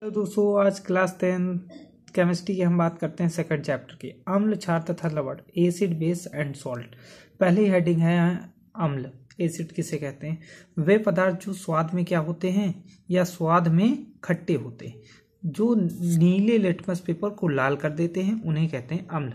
तो दोस्तों आज क्लास 10 केमिस्ट्री की हम बात करते हैं सेकंड चैप्टर की। अम्ल, क्षार तथा लवण, एसिड, बेस एंड सॉल्ट। पहली हेडिंग है अम्ल। एसिड किसे कहते हैं? वे पदार्थ जो स्वाद में क्या होते हैं या स्वाद में खट्टे होते हैं, जो नीले लिटमस पेपर को लाल कर देते हैं, उन्हें कहते हैं अम्ल।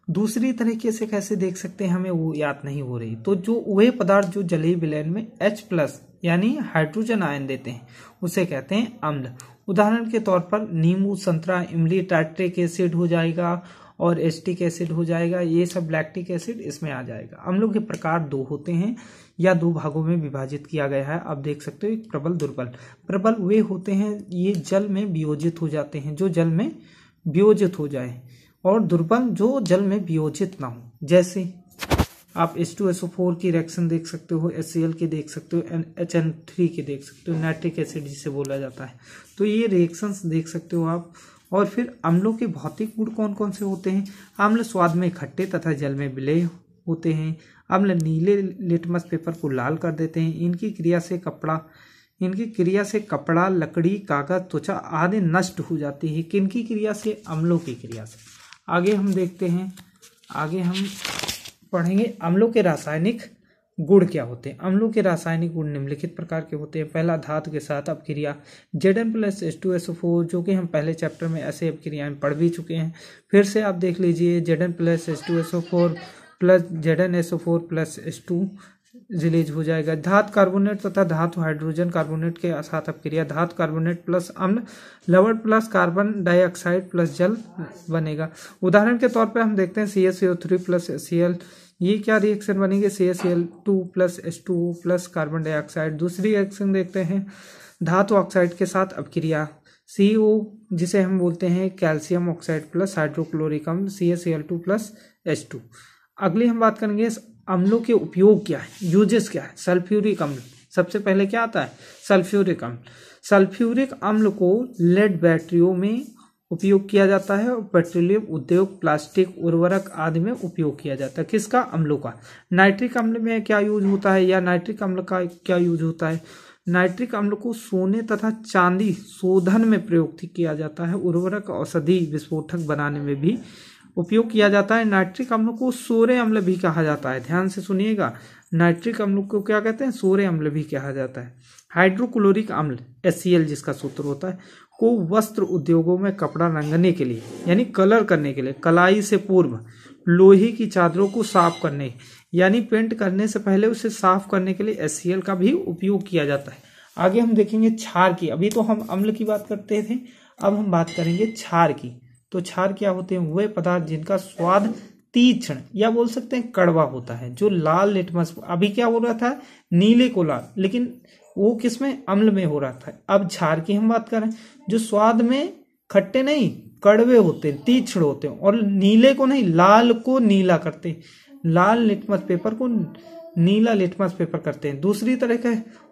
दूसरी तरीके से कैसे देख सकते हैं, हमें वो याद नहीं हो रही। तो जो वे पदार्थ जो जलीय विलयन में H+ यानी हाइड्रोजन आयन देते हैं, उसे कहते हैं अम्ल। उदाहरण के तौर पर नींबू, संतरा, इमली टार्ट्रिक एसिड हो जाएगा और एसिटिक एसिड हो जाएगा। ये सब लैक्टिक एसिड इसमें आ जाएगा। अम्लों के प्रकार दो होते हैं या दो भागों में विभाजित किया गया है। आप देख सकते हो, एक प्रबल, दुर्बल। प्रबल वे होते हैं ये जल में वियोजित हो जाते हैं, जो जल में वियोजित हो जाए, और दुर्बल जो जल में वियोजित ना हो। जैसे आप H2SO4 की रिएक्शन देख सकते हो, HCl की देख सकते हो, HN3 की देख सकते हो, नाइट्रिक एसिड जिसे बोला जाता है। तो ये रिएक्शंस देख सकते हो आप। और फिर अम्लों के भौतिक गुण कौन कौन से होते हैं? अम्ल स्वाद में खट्टे तथा जल में विलेय होते हैं। अम्ल नीले लिटमस पेपर को लाल कर देते हैं। इनकी क्रिया से कपड़ा, लकड़ी, कागज, त्वचा आदि नष्ट हो जाती है। किनकी क्रिया से? अम्लों की क्रिया से। आगे हम देखते हैं, आगे हम पढ़ेंगे अम्लों के रासायनिक गुण क्या होते हैं। अम्लों के रासायनिक गुण निम्नलिखित प्रकार के होते हैं। पहला, धातु के साथ अपक्रिया। Zn+H2SO4, जो कि हम पहले चैप्टर में ऐसे अपक्रियाएं पढ़ भी चुके हैं। फिर से आप देख लीजिए, Zn+H2SO4 प्लस ZnSO4+H2 रिलीज हो जाएगा। धातु कार्बोनेट तथा धातु हाइड्रोजन कार्बोनेट के साथ अपक्रिया। धातु कार्बोनेट प्लस अम्ल, लवण प्लस कार्बन डाइऑक्साइड प्लस जल बनेगा। उदाहरण के तौर पे हम देखते हैं CaCO3+Cl। ये क्या रिएक्शन बनेगी? CaCl2+H2O plus carbon dioxide. दूसरी रिएक्शन देखते हैं धातु ऑक्साइड के साथ अपक्रिया। CO जिसे हम बोलते हैं कैल्शियम ऑक्साइड प्लस हाइड्रोक्लोरिक अम्ल, CaCl2+H2। अगली हम बात करेंगे अम्लों के उपयोग क्या है, यूजेस क्या है। सल्फ्यूरिक अम्ल सबसे पहले क्या आता है? सल्फ्यूरिक अम्ल। सल्फ्यूरिक अम्ल को लेड बैटरियों में उपयोग किया जाता है और पेट्रोलियम उद्योग, प्लास्टिक, उर्वरक आदि में उपयोग किया जाता है। किसका? अम्लों का। नाइट्रिक अम्ल में क्या यूज होता है या नाइट्रिक अम्ल का क्या यूज होता है? नाइट्रिक अम्ल को सोने तथा चांदी शोधन में प्रयोग किया जाता है। उर्वरक, औषधि, विस्फोटक बनाने में भी उपयोग किया जाता है। नाइट्रिक अम्ल को सोरे अम्ल भी कहा जाता है। ध्यान से सुनिएगा, नाइट्रिक अम्ल को क्या कहते हैं? सोरे अम्ल भी कहा जाता है। हाइड्रोक्लोरिक अम्ल HCl जिसका सूत्र होता है, को वस्त्र उद्योगों में कपड़ा रंगने के लिए यानी कलर करने के लिए, कलाई से पूर्व लोहे की चादरों को साफ करने यानी पेंट करने से पहले उसे साफ करने के लिए HCl का भी उपयोग किया जाता है। आगे हम देखेंगे क्षार की। अभी तो हम अम्ल की बात करते थे, अब हम बात करेंगे क्षार की। तो क्षार क्या होते हैं? वे पदार्थ जिनका स्वाद तीक्ष्ण या बोल सकते हैं कड़वा होता है, जो लाल लिटमस, अभी क्या हो रहा था? नीले को लाल, लेकिन वो किसमें? अम्ल में हो रहा था। अब क्षार की हम बात करें, जो स्वाद में खट्टे नहीं, कड़वे होते हैं, तीक्ष्ण होते हैं, और नीले को नहीं, लाल को नीला करते हैं। लाल लिटमस पेपर को नीला लिटमस पेपर करते हैं। दूसरी तरह के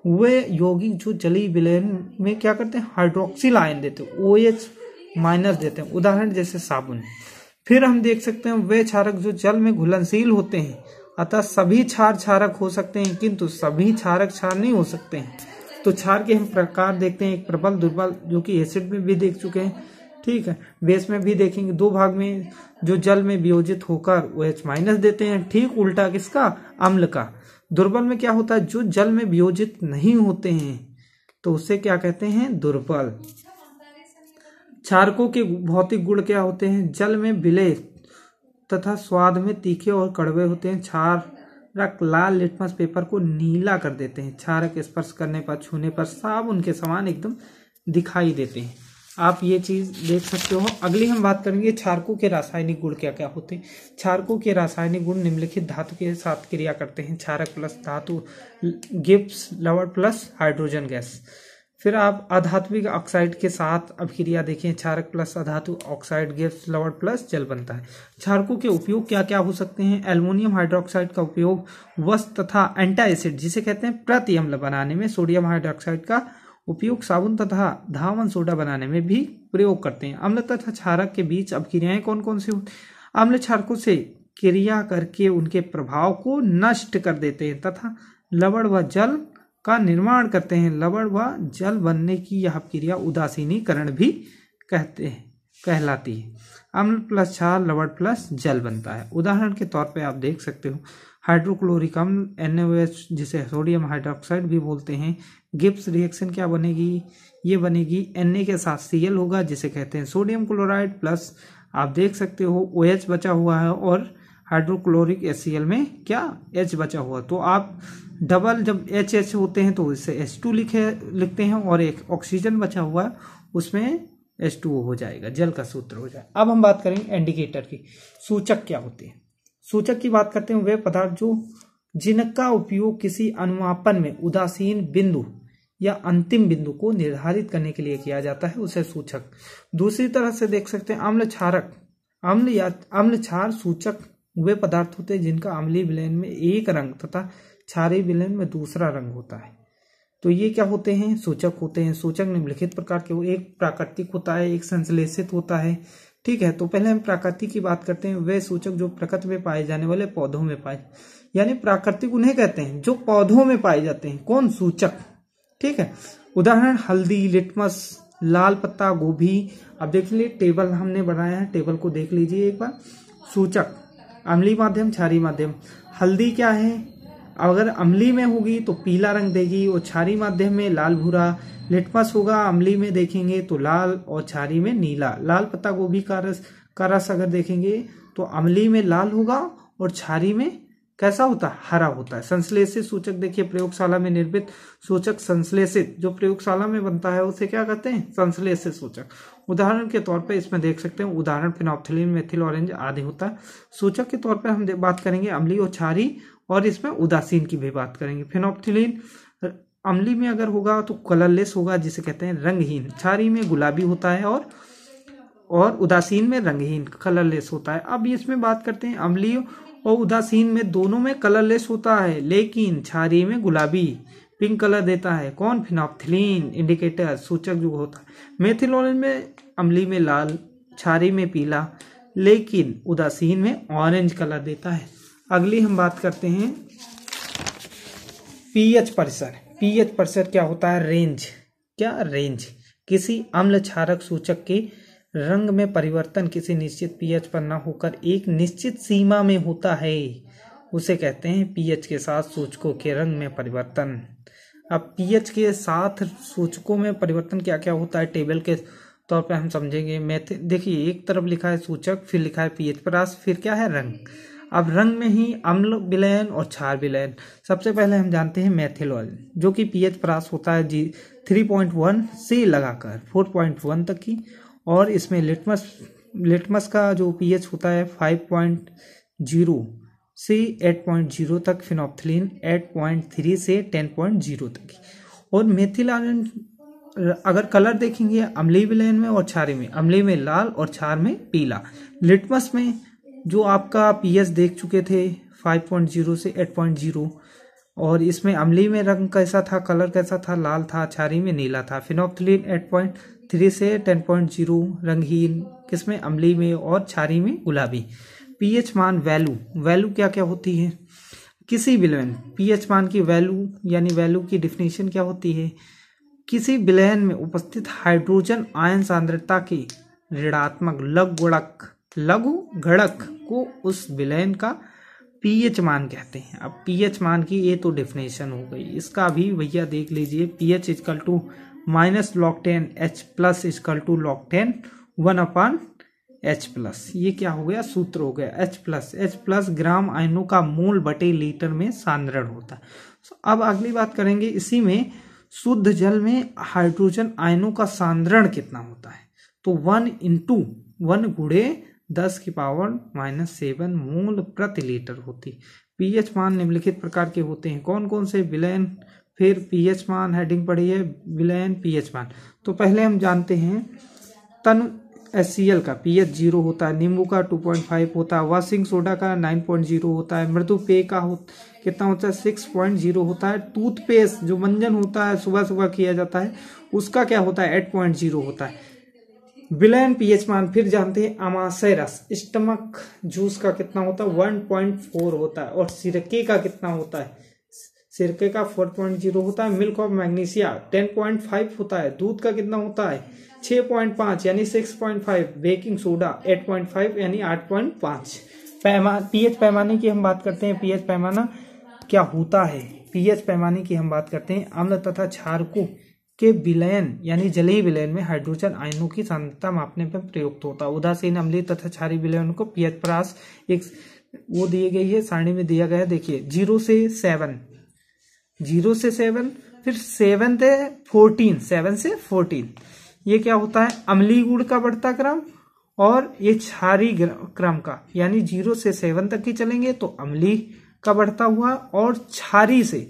वे यौगिक जो जलीय विलयन में क्या करते हैं? हाइड्रोक्सिल आयन देते हैं, OH- देते हैं। उदाहरण जैसे साबुन। फिर हम देख सकते हैं वे क्षारक जो जल में घुलनशील होते हैं। अतः सभी क्षार क्षारक हो सकते हैं, किंतु सभी क्षारक क्षार नहीं हो सकते हैं। तो क्षार के हम प्रकार देखते हैं, एक प्रबल, दुर्बल, जो कि एसिड में भी देख चुके हैं, ठीक है। बेस में भी देखेंगे। दो भाग में, जो जल में वियोजित होकर OH- देते हैं। ठीक उल्टा किसका? अम्ल का। दुर्बल में क्या होता है? जो जल में वियोजित नहीं होते हैं, तो उसे क्या कहते हैं? दुर्बल। क्षारकों के भौतिक गुण क्या होते हैं? जल में विलेय तथा स्वाद में तीखे और कड़वे होते हैं। क्षारक लाल लिटमस पेपर को नीला कर देते हैं। क्षारक स्पर्श करने पर, छूने पर साबुन के समान एकदम दिखाई देते हैं। आप ये चीज देख सकते हो। अगली हम बात करेंगे क्षारकों के रासायनिक गुण क्या क्या होते हैं। क्षारकों के रासायनिक गुण निम्नलिखित धातु के साथ क्रिया करते हैं। क्षारक प्लस धातु, गिब्स, लवण प्लस हाइड्रोजन गैस। फिर आप अधात्विक ऑक्साइड के साथ अपक्रिया देखें। क्षारक प्लस अधातु ऑक्साइड, गिब्स, लवण प्लस जल बनता है। क्षारकों के उपयोग क्या क्या हो सकते हैं? एल्युमिनियम हाइड्रोक्साइड का उपयोग वस्त्र तथा एंटा एसिड जिसे कहते हैं प्रति अम्ल बनाने में। सोडियम हाइड्रोक्साइड का उपयोग साबुन तथा धावन सोडा बनाने में भी प्रयोग करते हैं। अम्ल तथा क्षारक के बीच अपक्रियाएं कौन कौन सी होती? अम्ल क्षारकों से क्रिया करके उनके प्रभाव को नष्ट कर देते हैं तथा लवण व जल का निर्माण करते हैं। लवण व जल बनने की यह क्रिया उदासीनीकरण भी कहलाती है। अम्ल प्लस क्षार लवण प्लस जल बनता है। उदाहरण के तौर पे आप देख सकते हो हाइड्रोक्लोरिक अम्ल NaOH, जिसे सोडियम हाइड्रोक्साइड भी बोलते हैं। गिब्स रिएक्शन क्या बनेगी, ये बनेगी Na के साथ Cl होगा, जिसे कहते हैं सोडियम क्लोराइड, प्लस आप देख सकते हो OH बचा हुआ है और हाइड्रोक्लोरिक HCl में क्या H बचा हुआ। तो आप डबल जब HH होते हैं तो इससे H2 लिखते हैं और एक ऑक्सीजन बचा हुआ है उसमें H2O हो जाएगा, जल का सूत्र हो जाएगा। अब हम बात करेंगे इंडिकेटर की। सूचक क्या होते हैं? सूचक की बात करते हैं वे पदार्थ जिनका उपयोग किसी अनुमापन में उदासीन बिंदु या अंतिम बिंदु को निर्धारित करने के लिए किया जाता है, उसे सूचक। दूसरी तरह से देख सकते हैं अम्ल क्षारक। अम्ल या अम्ल क्षार सूचक वे पदार्थ होते हैं जिनका अम्लीय विलयन में एक रंग तथा क्षारीय विलयन में दूसरा रंग होता है। तो ये क्या होते हैं? सूचक होते हैं। सूचक निम्नलिखित प्रकार के, एक प्राकृतिक होता है, एक संश्लेषित होता है। ठीक है, तो पहले हम प्राकृतिक की बात करते हैं। वे सूचक जो प्रकृति में पाए जाने वाले पौधों में पाए, यानी प्राकृतिक उन्हें कहते हैं जो पौधों में पाए जाते हैं। कौन? सूचक। ठीक है, उदाहरण हल्दी, लिटमस, लाल पत्ता गोभी। अब देख लीजिए टेबल हमने बनाया है, टेबल को देख लीजिए एक बार। सूचक अम्लीय माध्यम, क्षारीय माध्यम। हल्दी क्या है? अगर अम्लीय में होगी तो पीला रंग देगी और क्षारीय माध्यम में लाल भूरा। लिटमस होगा अम्लीय में देखेंगे तो लाल और क्षारीय में नीला। लाल पत्ता गोभी का रस अगर देखेंगे तो अम्लीय में लाल होगा और क्षारीय में कैसा होता है? हरा होता है। संश्लेषित सूचक देखिए, प्रयोगशाला में निर्मित सूचक संश्लेषित जो प्रयोगशाला में बनता है उसे क्या कहते हैं? संश्लेषित सूचक। उदाहरण के तौर पे इसमें देख सकते हैं, उदाहरण फिनोप्थिलीन, मेथिल ऑरेंज आदि होता है। सूचक के तौर पे हम बात करेंगे अम्लीय और क्षारीय, और इसमें उदासीन की भी बात करेंगे। फिनोप्थिलीन अम्लीय में अगर होगा तो कलरलेस होगा, जिसे कहते हैं रंगहीन। क्षारीय में गुलाबी होता है और उदासीन में रंगहीन कलरलेस होता है। अब इसमें बात करते हैं अम्लीय और उदासीन में दोनों में कलरलेस होता है, लेकिन क्षारीय में गुलाबी पिंक कलर देता है। कौन? फिनोप्थिलीन इंडिकेटर सूचक जो होता है। मेथिल ऑरेंज में अम्लीय में लाल, क्षारीय में पीला, लेकिन उदासीन में ऑरेंज कलर देता है। अगली हम बात करते हैं पीएच परिसर। पीएच परिसर क्या होता है? रेंज। क्या? रेंज। किसी अम्ल क्षारक सूचक के रंग में परिवर्तन किसी निश्चित पीएच पर न होकर एक निश्चित सीमा में होता है, उसे कहते हैं पीएच के साथ सूचकों के रंग में परिवर्तन। अब पीएच के साथ सूचकों में परिवर्तन क्या क्या होता है टेबल के तौर पे हम समझेंगे। देखिए एक तरफ लिखा है सूचक, फिर लिखा है पीएच परास, फिर क्या है? रंग। अब रंग में ही अम्ल विलयन और क्षार विलयन। सबसे पहले हम जानते हैं मेथिल ऑयल, जो कि पीएच परास होता है 3.1 से लगाकर 4.1 तक की, और इसमें लिटमस का जो पीएच होता है 5.0 से 8.0 तक। फिनोप्थिलीन 8.3 से 10.0 तक की। और मेथिल अगर कलर देखेंगे अम्लीय विलयन में और क्षारीय में, अम्लीय में लाल और क्षार में पीला। लिटमस में जो आपका पीएच देख चुके थे 5.0 से 8.0, और इसमें अम्लीय में रंग कैसा था, कलर कैसा था? लाल था, क्षारीय में नीला था। फिनोप्थिलीन 8.3 से 10.0 रंगहीन, किसमें? अम्लीय में, और क्षारीय में गुलाबी। पीएच मान वैल्यू क्या क्या होती है किसी विलयन? पीएच मान की वैल्यू यानी वैल्यू की डिफिनीशन क्या होती है? किसी विलयन में उपस्थित हाइड्रोजन आयन सांद्रता की ऋणात्मक लघु गुणक को उस विलयन का पीएच मान कहते हैं। अब पीएच मान की ये तो डेफिनेशन हो गई, इसका भी भैया देख लीजिए। PH equal to -log10 H plus equal to log10 1/H+। ये क्या हो गया? सूत्र हो गया H प्लस ग्राम आयनों का मोल बटे लीटर में सांद्रण होता है। अब अगली बात करेंगे, इसी में शुद्ध जल में हाइड्रोजन आयनों का सांद्रण कितना होता है? तो 1 गुणे 10⁻⁻7 मोल प्रति लीटर होती। पीएच मान निम्नलिखित प्रकार के होते हैं। कौन कौन से? विलयन, फिर पीएच मान, हेडिंग पढ़ी है विलयन पीएच मान। तो पहले हम जानते हैं तन HCl का पीएच 0 होता है, नींबू का 2.5 होता है, वॉशिंग सोडा का 9.0 होता है, मृदु पेय का कितना होता है? 6.0 होता है। टूथपेस्ट जो मंजन होता है सुबह सुबह किया जाता है उसका क्या होता है? 8.0 होता है। विलयन पीएच मान फिर जानते हैं अमाशय रस, स्टमक जूस का कितना होता है? 1.4 होता है। और सिरके का कितना होता है? सिरके का 4.0 होता है। मिल्क ऑफ मैग्नीशिया 10.5 होता है। दूध का कितना होता है 6.5 यानी 6.5। बेकिंग सोडा 8.5 यानी 8.5। पीएच पैमाने की हम बात करते हैं। पीएच पैमाना क्या होता है? पीएच पैमाने की हम बात करते हैं। अम्ल तथा क्षारकों के विलयन यानी जलीय विलयन में हाइड्रोजन आयनों की सांद्रता मापने पर प्रयुक्त होता है। उदासीन, अम्लीय तथा क्षारीय विलयन को पीएच परास एक वो दिए गई है, सारणी में दिया गया है। देखिए 0 से 7, 0 से 7, फिर 7 से 14, 7 से 14। ये क्या होता है? अम्लीय गुण का बढ़ता क्रम और ये क्षारीय क्रम का, यानी 0 से 7 तक ही चलेंगे तो अम्लीय का बढ़ता हुआ, और क्षारीय से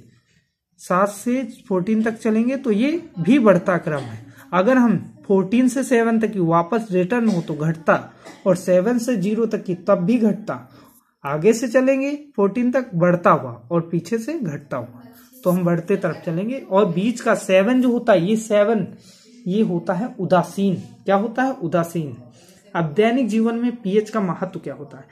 7 से 14 तक चलेंगे तो ये भी बढ़ता क्रम है। अगर हम 14 से 7 तक की वापस रिटर्न हो तो घटता, और 7 से 0 तक की तब भी घटता। आगे से चलेंगे 14 तक बढ़ता हुआ और पीछे से घटता हुआ, तो हम बढ़ते तरफ चलेंगे। और बीच का 7 जो होता है, ये 7 ये होता है उदासीन। क्या होता है? उदासीन। अब दैनिक जीवन में पीएच का महत्व क्या होता है?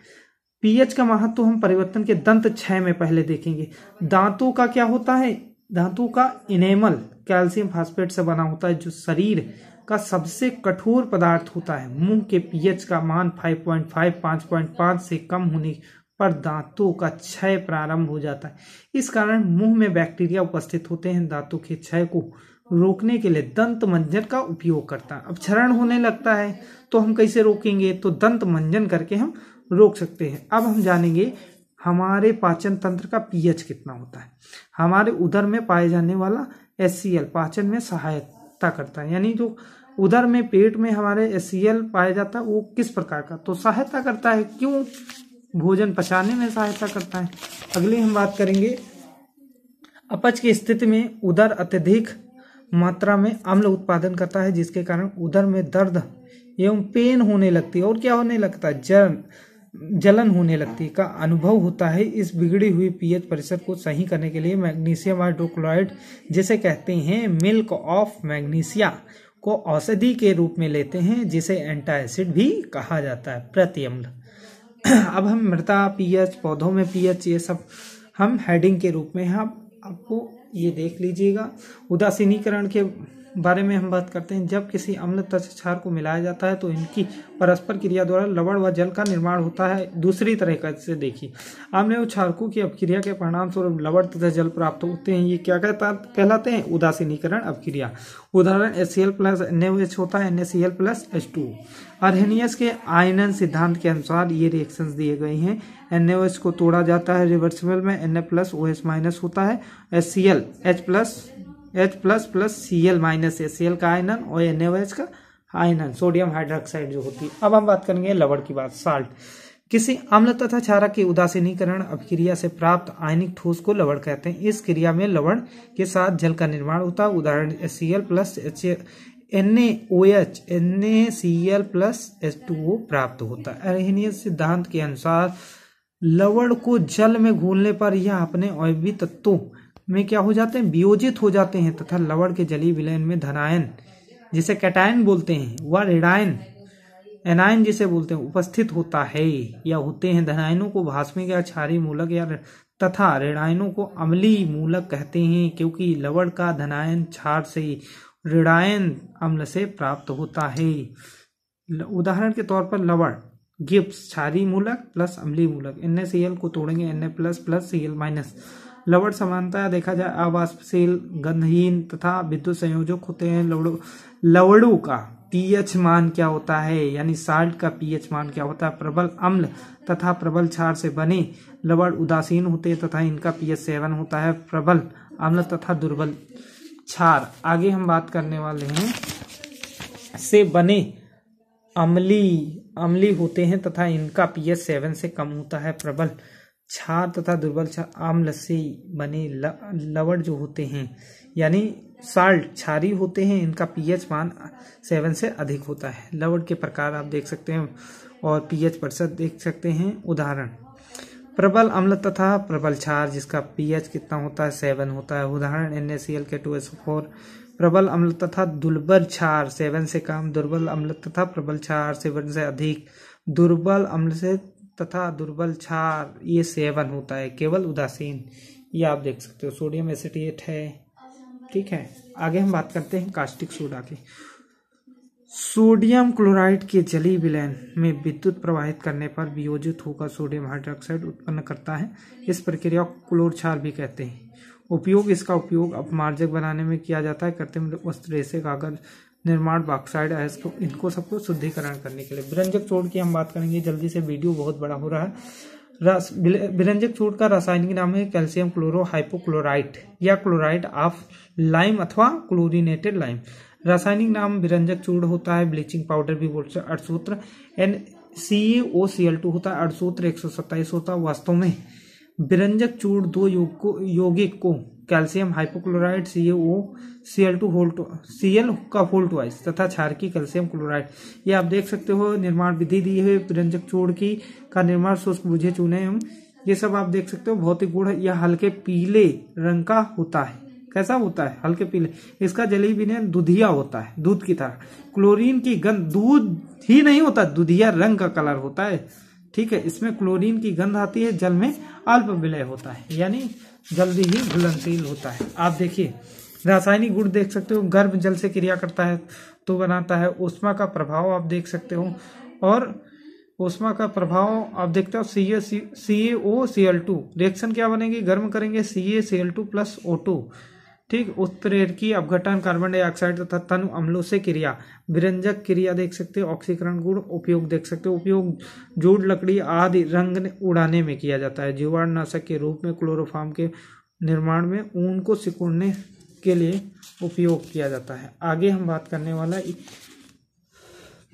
पीएच का महत्व हम परिवर्तन के दंत 6 में पहले देखेंगे। दांतों का क्या होता है? धातु का इनेमल कैल्शियम फास्फेट से बना होता है, जो शरीर का सबसे कठोर पदार्थ होता है। मुंह के पीएच का मान 5.5 5.5 से कम होने पर दांतों का क्षय प्रारंभ हो जाता है। इस कारण मुंह में बैक्टीरिया उपस्थित होते हैं। दांतों के क्षय को रोकने के लिए दंत मंजन का उपयोग करता है। अब क्षरण होने लगता है तो हम कैसे रोकेंगे? तो दंत मंजन करके हम रोक सकते हैं। अब हम जानेंगे हमारे पाचन तंत्र का पीएच कितना होता है। हमारे उदर में पाए जाने वाला HCl पाचन में सहायता करता है, यानी जो उदर में पेट में हमारे HCl पाया जाता है वो किस प्रकार का? तो सहायता करता है। क्यों? भोजन पचाने में सहायता करता है। अगली हम बात करेंगे अपच की स्थिति में उदर अत्यधिक मात्रा में अम्ल उत्पादन करता है, जिसके कारण उदर में दर्द एवं पेन होने लगती है। और क्या होने लगता है? जलन होने लगती का अनुभव होता है। इस बिगड़ी हुई पीएच परिसर को सही करने के लिए मैग्नीशियम हाइड्रोक्लोराइड, जिसे कहते हैं मिल्क ऑफ मैग्नीशिया, को औषधि के रूप में लेते हैं, जिसे एंटासिड भी कहा जाता है, प्रतिअम्ल। अब हम मृदा पीएच, पौधों में पीएच, ये सब हम हेडिंग के रूप में हम आपको ये देख लीजिएगा। उदासीनीकरण के बारे में हम बात करते हैं। जब किसी अम्ल तथा क्षार को मिलाया जाता है तो इनकी परस्पर क्रिया द्वारा लवण व जल का निर्माण होता है। दूसरी तरह से देखिए, अम्ल व क्षारकों की अपक्रिया के परिणाम स्वरूप लवण तथा जल प्राप्त होते हैं। ये क्या कहलाते हैं? उदासीनीकरण अपक्रिया। उदाहरण HCl प्लस NaOH होता है, NaCl प्लस H2। अर्हेनियस के आयनन सिद्धांत के अनुसार ये रिएक्शंस दिए गए हैं। NaOH को तोड़ा जाता है रिवर्सिबल में, Na प्लस OH माइनस होता है, HCl H plus plus Cl minus HCl का आयनन और NaOH का आयनन सोडियम हाइड्रोक्साइड जो होती है। अब हम बात करेंगे लवण की बात। साल्ट किसी अम्ल तथा क्षारक के उदासीनीकरण अपक्रिया से प्राप्त आयनिक ठोस को लवण कहते हैं। इस क्रिया में लवण के साथ जल का निर्माण होता है। उदाहरण HCl plus NaOH NaCl plus H2O प्राप्त होता है। अर्हेनियस सिद्धांत के अनुसार लवण को जल में घोलने पर यह अपने अयस्वीय तत्वों में क्या हो जाते हैं? वियोजित हो जाते हैं, तथा लवण के जलीय विलयन में धनायन, जिसे कैटायन बोलते हैं, व ऋणायन एनायन जिसे बोलते हैं, उपस्थित होता है या होते हैं। धनायनों को भास्मिक या क्षारीय मूलक या तथा ऋणायनों को अम्लीय मूलक कहते हैं, क्योंकि लवण का धनायन क्षार से ऋणायन अम्ल से प्राप्त होता है। उदाहरण के तौर पर लवण गिब्स क्षारीय मूलक प्लस अम्लीय मूलक। NaCl को तोड़ेंगे Na plus plus Cl minus. लवण समानतः देखा जाए अवाष्पशील, गंधहीन तथा विद्युत संयोजक होते हैं। लवणों का पीएच मान क्या होता है, यानी साल्ट का पीएच मान क्या होता है? प्रबल अम्ल तथा प्रबल क्षार से बने लवण उदासीन होते हैं तथा इनका पीएच 7 होता है। प्रबल अम्ल तथा दुर्बल क्षार आगे हम बात करने वाले हैं से बने अम्लीय होते हैं तथा इनका पीएच 7 से कम होता है। प्रबल क्षार तथा दुर्बल अम्ल से बने लवण जो होते हैं, यानी साल्ट क्षारीय होते हैं, इनका पीएच मान 7 से अधिक होता है। लवण के प्रकार आप देख सकते हैं और पीएच प्रतिशत देख सकते हैं। उदाहरण प्रबल अम्ल तथा प्रबल क्षार, जिसका पीएच कितना होता है? 7 होता है। उदाहरण NaCl के 2SO4। प्रबल अम्ल तथा दुर्बल क्षार 7 से कम, दुर्बल अम्ल तथा प्रबल क्षार 7 से अधिक। दुर्बल अम्ल से तथा दुर्बल क्षार ये 7 होता है। केवल उदासीन ये आप देख सकते हो सोडियम एसिटेट है। ठीक है, आगे हम बात करते हैं कास्टिक सोडा की। सोडियम क्लोराइड के जलीय विलयन में विद्युत प्रवाहित करने पर वियोजित होकर सोडियम हाइड्रोक्साइड उत्पन्न करता है। इस प्रक्रिया को क्लोर क्षार भी कहते हैं। उपयोग, इसका उपयोग अपमार्जक बनाने में किया जाता है। कृत्रिम वस्त्र, रेसे, कागज निर्माण, बॉक्साइड, अयस्क, इनको सबको शुद्धिकरण करने के लिए। विरंजक चूर्ण की हम बात करेंगे जल्दी से, वीडियो बहुत बड़ा हो रहा है। विरंजक चूर्ण का रासायनिक नाम है कैल्शियम क्लोरो हाइपोक्लोराइट या क्लोराइड ऑफ लाइम अथवा क्लोरीनेटेड लाइम। रासायनिक नाम विरंजक चूर्ण होता है, ब्लीचिंग पाउडर भी बोलते हैं। अणुसूत्र NaClO होता है, अणुसूत्र 127 होता है। वास्तव में विरंजक चूर्ण दो यौगिक को कैल्शियम हाइपोक्लोराइड Cl का होल ट्वाइस तथा क्षारकी कैल्शियम क्लोराइड, ये आप देख सकते हो। निर्माण विधि दी है विरंजक चूर्ण की का निर्माण शुष्क बुझे चूने एवं ये सब आप देख सकते हो। भौतिक गुण, यह हल्के पीले रंग का होता है। कैसा होता है? हल्के पीले। इसका जलीय विलयन दुधिया होता है, दूध की तरह। क्लोरीन की गंध, दूध ही नहीं होता, दुधिया रंग का कलर होता है। ठीक है, इसमें क्लोरीन की गंध आती है, जल में अल्प विलय होता है, यानी जल्दी ही घुलनशील होता है। आप देखिए रासायनिक गुण देख सकते हो, गर्भ जल से क्रिया करता है तो बनाता है। ऊष्मा का प्रभाव आप देख सकते हो, और ऊष्मा का प्रभाव आप देखते हो CaOCl2 रिएक्शन क्या बनेगी, गर्म करेंगे CaCl2 प्लस O2। ठीक, उत्प्रेरकी अपघटन, कार्बन डाइऑक्साइड तथा तनु अम्लों से क्रिया, विरंजक क्रिया देख सकते हो। ऑक्सीकरण गुण, उपयोग देख सकते हो। उपयोग जूट, लकड़ी आदि रंग उड़ाने में किया जाता है। जीवाणुनाशक के रूप में क्लोरोफॉर्म के निर्माण में ऊन को सिकुड़ने के लिए उपयोग किया जाता है। आगे हम बात करने वाला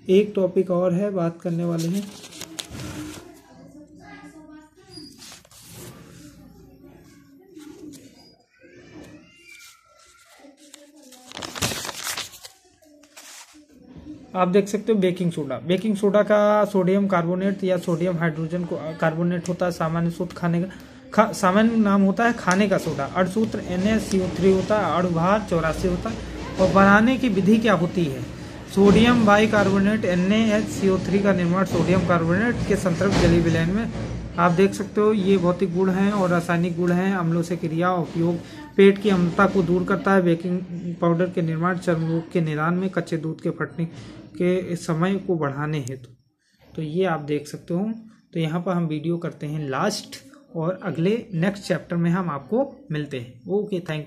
एक टॉपिक और है, बात करने वाले हैं आप देख सकते हो बेकिंग सोडा। बेकिंग सोडा का सोडियम कार्बोनेट या सोडियम हाइड्रोजन को कार्बोनेट होता है। सामान्य सूत्र खाने का सामान्य नाम होता है खाने का सोडा। अणुसूत्र NaCO3 होता है, अणुभार 84 होता है। और बनाने की विधि क्या होती है? सोडियम बाइकार्बोनेट NaHCO3 का निर्माण सोडियम कार्बोनेट के संतृप्त जलीय विलयन में आप देख सकते हो। ये भौतिक गुण हैं और रासायनिक गुण हैं। अम्लों से क्रिया, उपयोग पेट की अम्लता को दूर करता है। बेकिंग पाउडर के निर्माण, चर्म रोग के निदान में, कच्चे दूध के फटने के समय को बढ़ाने हेतु। तो ये आप देख सकते हो। तो यहाँ पर हम वीडियो करते हैं लास्ट, और अगले नेक्स्ट चैप्टर में हम आपको मिलते हैं। Okay, thank you.